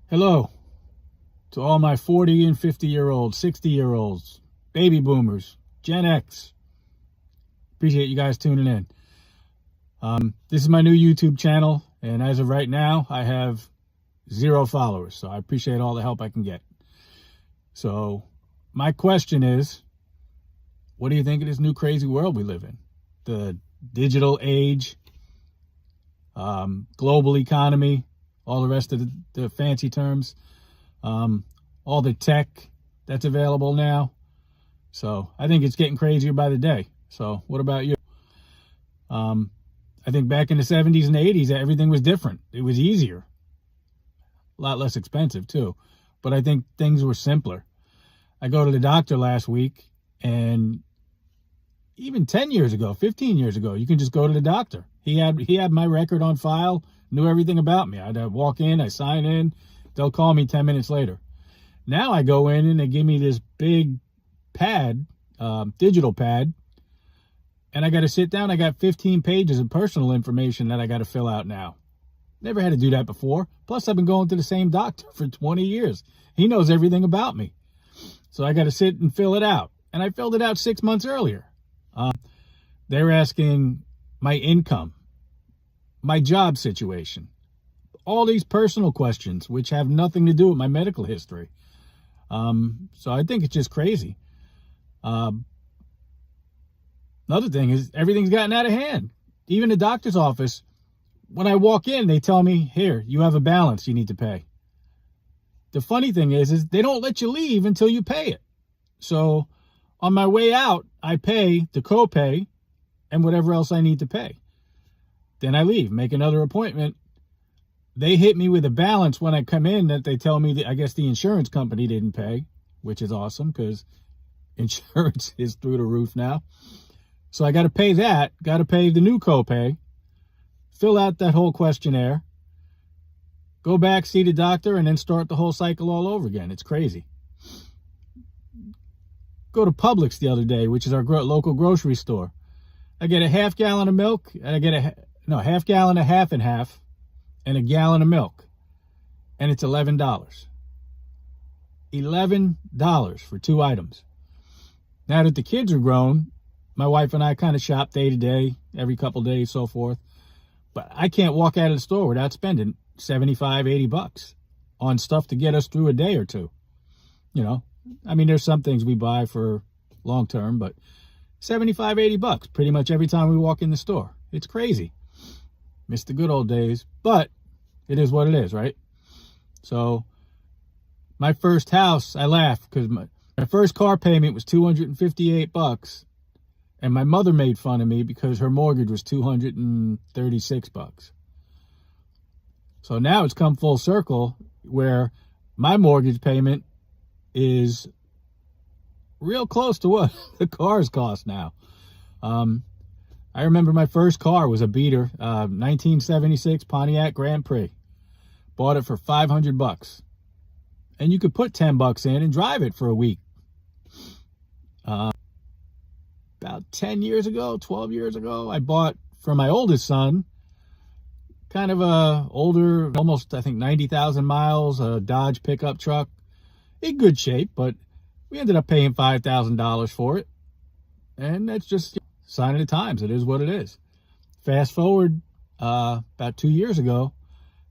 Hello to all my 40 and 50-year-olds, 60-year-olds, baby boomers, Gen X. Appreciate you guys tuning in. This is my new YouTube channel, and as of right now, I have 0 followers, so I appreciate all the help I can get. So my question is, what do you think of this new crazy world we live in? The digital age, global economy, all the rest of the fancy terms, all the tech that's available now. So I think it's getting crazier by the day. So what about you? I think back in the 70s and 80s, everything was different. It was easier. A lot less expensive too. But I think things were simpler. I go to the doctor last week, and even 10 years ago, 15 years ago, you can just go to the doctor. He had my record on file, knew everything about me. I'd walk in, I sign in, they'll call me 10 minutes later. Now I go in and they give me this big pad, digital pad, and I got to sit down. I got 15 pages of personal information that I got to fill out now. Never had to do that before. Plus, I've been going to the same doctor for 20 years. He knows everything about me. So I got to sit and fill it out. And I filled it out 6 months earlier. They're asking my income, my job situation, all these personal questions, which have nothing to do with my medical history. So I think it's just crazy. Another thing is everything's gotten out of hand. Even the doctor's office, when I walk in, they tell me, here, you have a balance you need to pay. The funny thing is they don't let you leave until you pay it. So on my way out, I pay the copay and whatever else I need to pay. Then I leave, make another appointment. They hit me with a balance when I come in that they tell me that I guess the insurance company didn't pay, which is awesome because insurance is through the roof now. So I got to pay that, got to pay the new copay, fill out that whole questionnaire, go back, see the doctor, and then start the whole cycle all over again. It's crazy. Go to Publix the other day, which is our local grocery store. I get a half gallon of milk, and I get half gallon of half and half, and a gallon of milk, and it's $11. $11 for 2 items. Now that the kids are grown, my wife and I kind of shop day to day, every couple days, so forth. But I can't walk out of the store without spending $75, $80 on stuff to get us through a day or two. You know, I mean, there's some things we buy for long term, but $75, $80 pretty much every time we walk in the store. It's crazy. Miss the good old days, but it is what it is, right? So my first house, I laugh because my first car payment was $258, and my mother made fun of me because her mortgage was $236. So now it's come full circle where my mortgage payment is real close to what the cars cost now. I remember my first car was a beater, 1976 Pontiac Grand Prix. Bought it for $500. And you could put $10 in and drive it for a week. About 10 years ago, 12 years ago, I bought for my oldest son, kind of a older, almost I think 90,000 miles, a Dodge pickup truck. In good shape, but we ended up paying $5,000 for it. And that's just sign of the times. It is what it is. Fast forward about 2 years ago,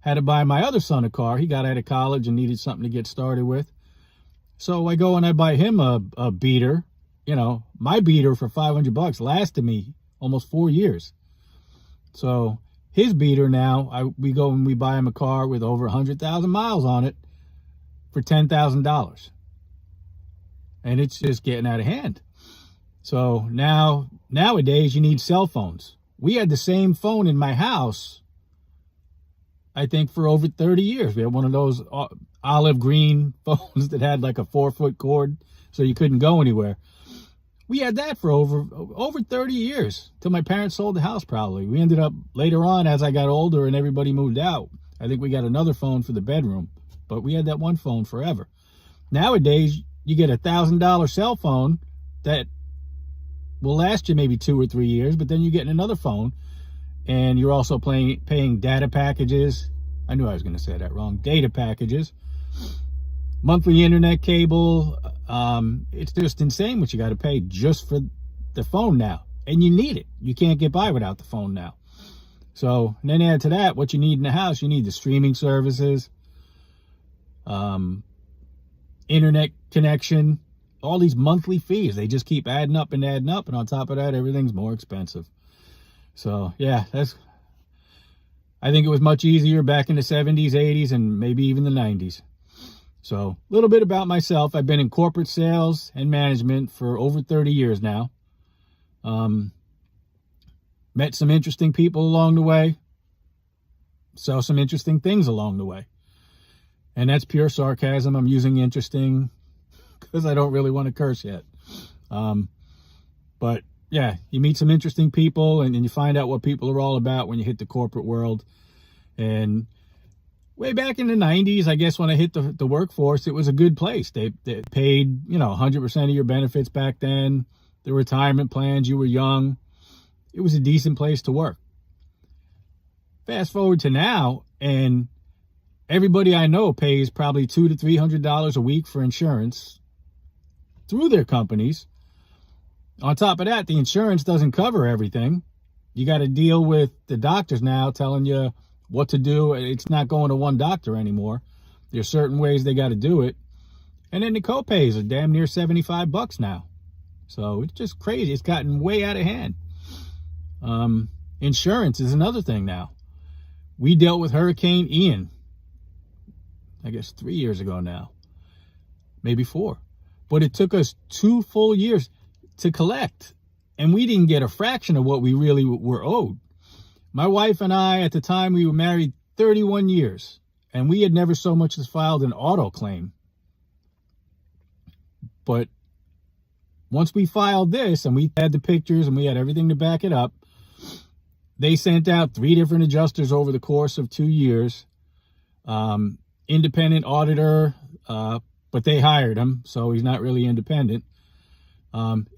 had to buy my other son a car. He got out of college and needed something to get started with. So I go and I buy him a beater. You know, my beater for $500 lasted me almost 4 years. So his beater now, we go and we buy him a car with over 100,000 miles on it for $10,000. And it's just getting out of hand. So nowadays you need cell phones. We had the same phone in my house, I think, for over 30 years. We had one of those olive green phones that had like a 4-foot cord so you couldn't go anywhere. We had that for over 30 years till my parents sold the house probably. We ended up later on, as I got older and everybody moved out, I think we got another phone for the bedroom, but we had that one phone forever. Nowadays, you get $1,000 cell phone that will last you maybe 2 or 3 years, but then you get another phone and you're also paying data packages. I knew I was going to say that wrong. Data packages. monthly internet cable. It's just insane what you got to pay just for the phone now. And you need it. You can't get by without the phone now. So, and then add to that, what you need in the house, you need the streaming services, internet connection, all these monthly fees. They just keep adding up and adding up. And on top of that, everything's more expensive. So, yeah, I think it was much easier back in the 70s, 80s, and maybe even the 90s. So, a little bit about myself. I've been in corporate sales and management for over 30 years now. Met some interesting people along the way. Saw some interesting things along the way. And that's pure sarcasm. I'm using interesting because I don't really want to curse yet. But yeah, you meet some interesting people and you find out what people are all about when you hit the corporate world. And way back in the 90s, I guess when I hit the workforce, it was a good place. They paid, 100% of your benefits back then. The retirement plans, you were young. It was a decent place to work. Fast forward to now, and everybody I know pays probably $200 to $300 a week for insurance through their companies. On top of that, the insurance doesn't cover everything. You got to deal with the doctors now telling you what to do. It's not going to one doctor anymore. There's certain ways they got to do it. And then the copays are damn near $75 now. So it's just crazy. It's gotten way out of hand. Insurance is another thing now. We dealt with Hurricane Ian, I guess 3 years ago now, maybe 4. But it took us 2 full years to collect, and we didn't get a fraction of what we really were owed. My wife and I, at the time, we were married 31 years, and we had never so much as filed an auto claim. But once we filed this, and we had the pictures, and we had everything to back it up, they sent out 3 different adjusters over the course of 2 years. Independent auditor, but they hired him, so he's not really independent.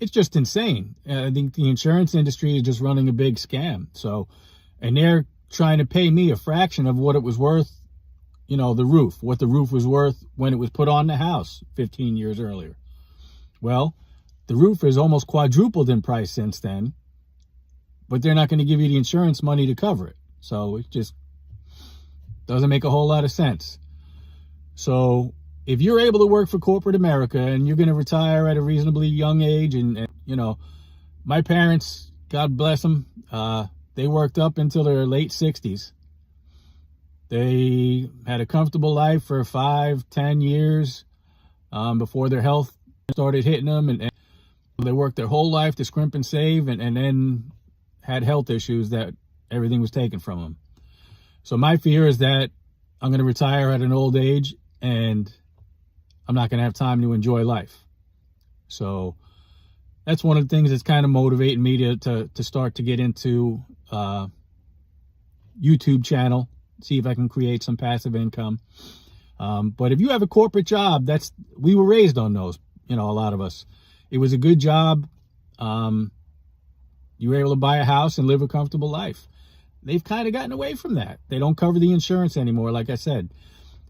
It's just insane. I think the insurance industry is just running a big scam. So, and they're trying to pay me a fraction of what it was worth, the roof, what the roof was worth when it was put on the house 15 years earlier. Well, the roof has almost quadrupled in price since then, but they're not going to give you the insurance money to cover it. So it just doesn't make a whole lot of sense. So if you're able to work for corporate America and you're going to retire at a reasonably young age, and my parents, God bless them, they worked up until their late 60s. They had a comfortable life for 5-10 years before their health started hitting them, and they worked their whole life to scrimp and save, and then had health issues that everything was taken from them. So my fear is that I'm going to retire at an old age and I'm not going to have time to enjoy life. So that's one of the things that's kind of motivating me to start to get into YouTube channel, see if I can create some passive income. But if you have a corporate job, we were raised on those, a lot of us. It was a good job. You were able to buy a house and live a comfortable life. They've kind of gotten away from that. They don't cover the insurance anymore, like I said.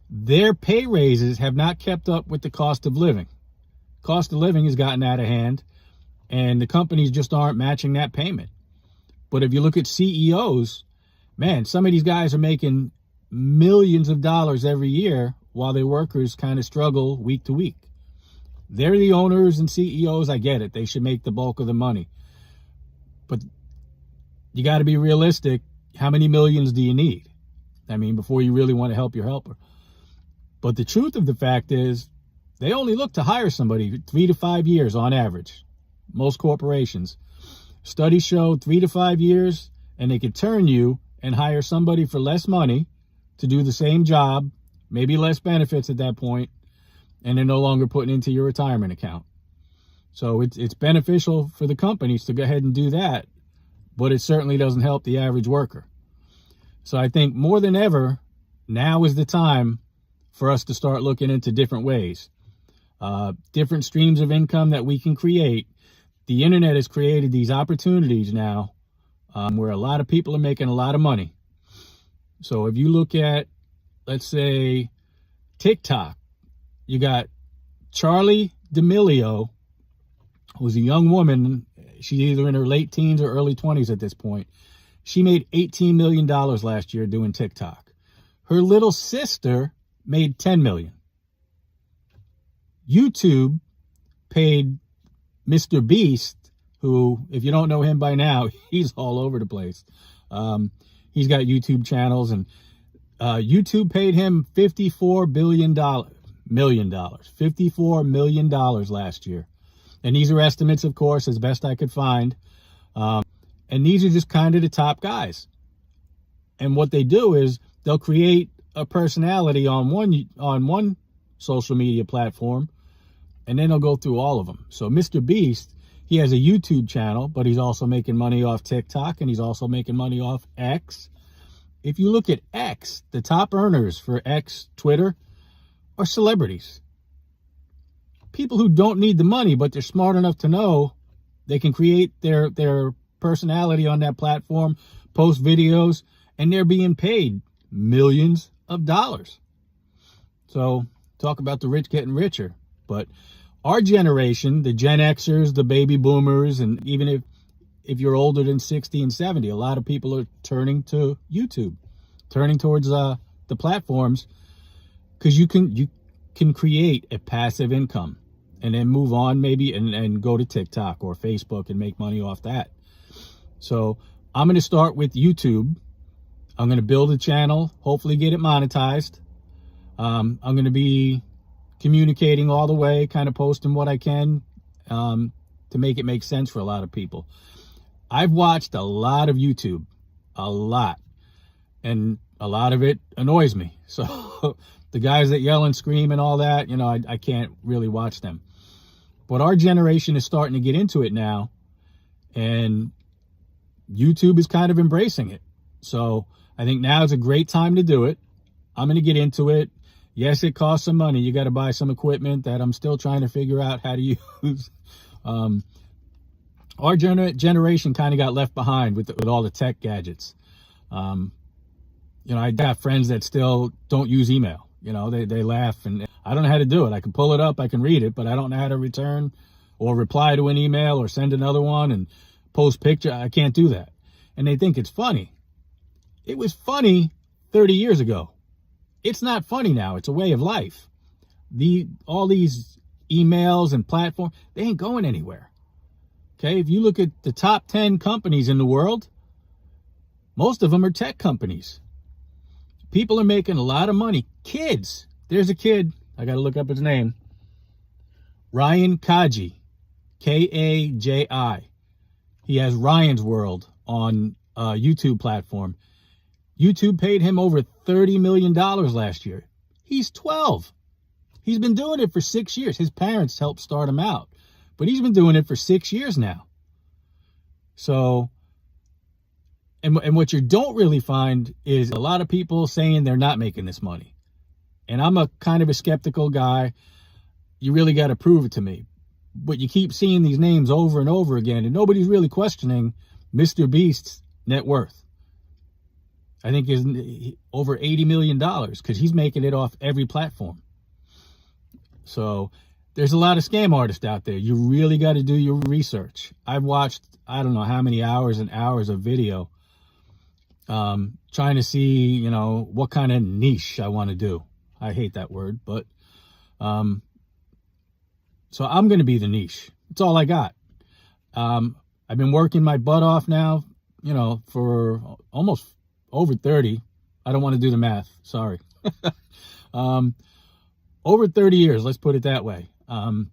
Their pay raises have not kept up with the cost of living. Cost of living has gotten out of hand, and the companies just aren't matching that payment. But if you look at CEOs, man, some of these guys are making millions of dollars every year while their workers kind of struggle week to week. They're the owners and CEOs. I get it. They should make the bulk of the money. But you got to be realistic. How many millions do you need? I mean, before you really want to help your helper. But the truth of the fact is, they only look to hire somebody 3 to 5 years on average. Most corporations. Studies show 3 to 5 years, and they could turn you and hire somebody for less money to do the same job, maybe less benefits at that point, and they're no longer putting into your retirement account. So it's beneficial for the companies to go ahead and do that, but it certainly doesn't help the average worker. So I think more than ever, now is the time for us to start looking into different ways, different streams of income that we can create. The internet has created these opportunities now where a lot of people are making a lot of money. So if you look at, let's say, TikTok, you got Charlie D'Amelio, who's a young woman. She's either in her late teens or early 20s at this point. She made $18 million last year doing TikTok. Her little sister made $10 million. YouTube paid Mr. Beast, who, if you don't know him by now, he's all over the place. He's got YouTube channels, and YouTube paid him $54 million last year. And these are estimates, of course, as best I could find. And these are just kind of the top guys. And what they do is they'll create a personality on one social media platform, and then they'll go through all of them. So Mr. Beast, he has a YouTube channel, but he's also making money off TikTok, and he's also making money off X. If you look at X, the top earners for X, Twitter, are celebrities. People who don't need the money, but they're smart enough to know they can create their personality on that platform, post videos, and they're being paid millions of dollars. So talk about the rich getting richer. But our generation, the Gen Xers, the baby boomers, and even if you're older than 60 and 70, a lot of people are turning to YouTube, turning towards the platforms, because you can create a passive income and then move on maybe and go to TikTok or Facebook and make money off that. So I'm going to start with YouTube. I'm going to build a channel, hopefully get it monetized. I'm going to be communicating all the way, kind of posting what I can to make it make sense for a lot of people. I've watched a lot of YouTube, a lot, and a lot of it annoys me. So the guys that yell and scream and all that, I can't really watch them. But our generation is starting to get into it now, and YouTube is kind of embracing it. So I think now is a great time to do it. I'm going to get into it. Yes, it costs some money. You got to buy some equipment that I'm still trying to figure out how to use. Our generation kind of got left behind with all the tech gadgets. I got friends that still don't use email. They laugh, and I don't know how to do it. I can pull it up, I can read it, but I don't know how to return or reply to an email or send another one and post picture. I can't do that. And they think it's funny. It was funny 30 years ago. It's not funny now. It's a way of life. All these emails and platforms, they ain't going anywhere. Okay, if you look at the top 10 companies in the world, most of them are tech companies. People are making a lot of money. Kids. There's a kid. I got to look up his name. Ryan Kaji. Kaji. He has Ryan's World on a YouTube platform. YouTube paid him over $30 million last year. He's 12. He's been doing it for 6 years. His parents helped start him out, but he's been doing it for 6 years now. So, and what you don't really find is a lot of people saying they're not making this money. And I'm a kind of a skeptical guy. You really got to prove it to me. But you keep seeing these names over and over again, and nobody's really questioning Mr. Beast's net worth. I think is over $80 million because he's making it off every platform. So there's a lot of scam artists out there. You really got to do your research. I've watched, I don't know how many hours and hours of video trying to see, what kind of niche I want to do. I hate that word, but so I'm going to be the niche. That's all I got. I've been working my butt off now, for almost over 30. I don't want to do the math. Sorry. Over 30 years, let's put it that way. Got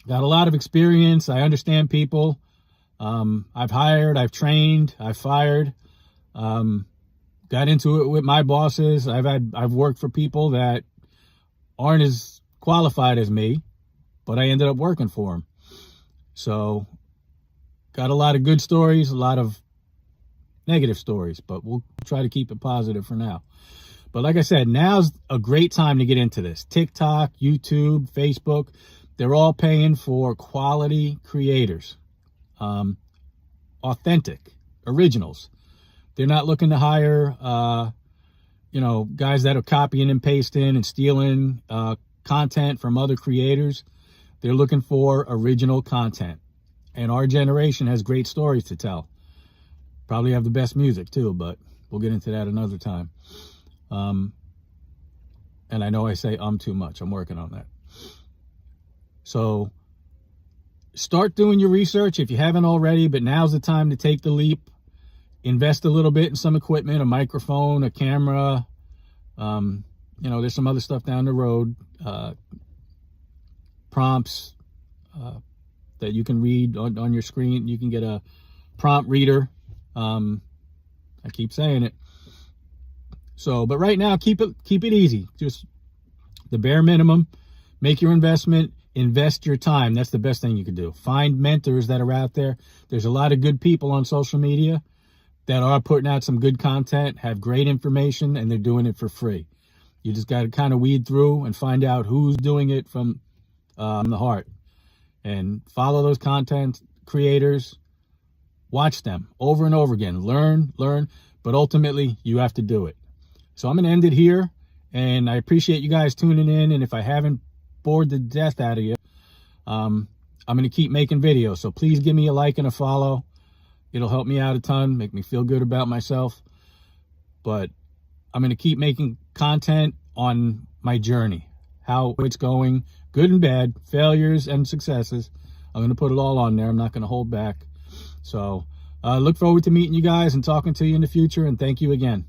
a lot of experience. I understand people. I've hired, I've trained, I've fired. Got into it with my bosses. I've worked for people that aren't as qualified as me, but I ended up working for them. So got a lot of good stories, a lot of negative stories, but we'll try to keep it positive for now. But like I said, now's a great time to get into this. TikTok, YouTube, Facebook, they're all paying for quality creators, authentic, originals. They're not looking to hire, guys that are copying and pasting and stealing content from other creators. They're looking for original content. And our generation has great stories to tell. Probably have the best music too, but we'll get into that another time. And I know I say too much. I'm working on that. So start doing your research if you haven't already, but now's the time to take the leap. Invest a little bit in some equipment, a microphone, a camera. There's some other stuff down the road. Prompts that you can read on your screen. You can get a prompt reader. I keep saying it. So, but right now, keep it easy. Just the bare minimum. Make your investment. Invest your time. That's the best thing you can do. Find mentors that are out there. There's a lot of good people on social media that are putting out some good content, have great information, and they're doing it for free. You just got to kind of weed through and find out who's doing it from the heart. And follow those content creators. Watch them over and over again. Learn, but ultimately you have to do it. So I'm going to end it here, and I appreciate you guys tuning in. And if I haven't bored the death out of you, I'm going to keep making videos. So please give me a like and a follow. It'll help me out a ton, make me feel good about myself. But I'm going to keep making content on my journey, how it's going, good and bad, failures and successes. I'm going to put it all on there. I'm not going to hold back. So look forward to meeting you guys and talking to you in the future. And thank you again.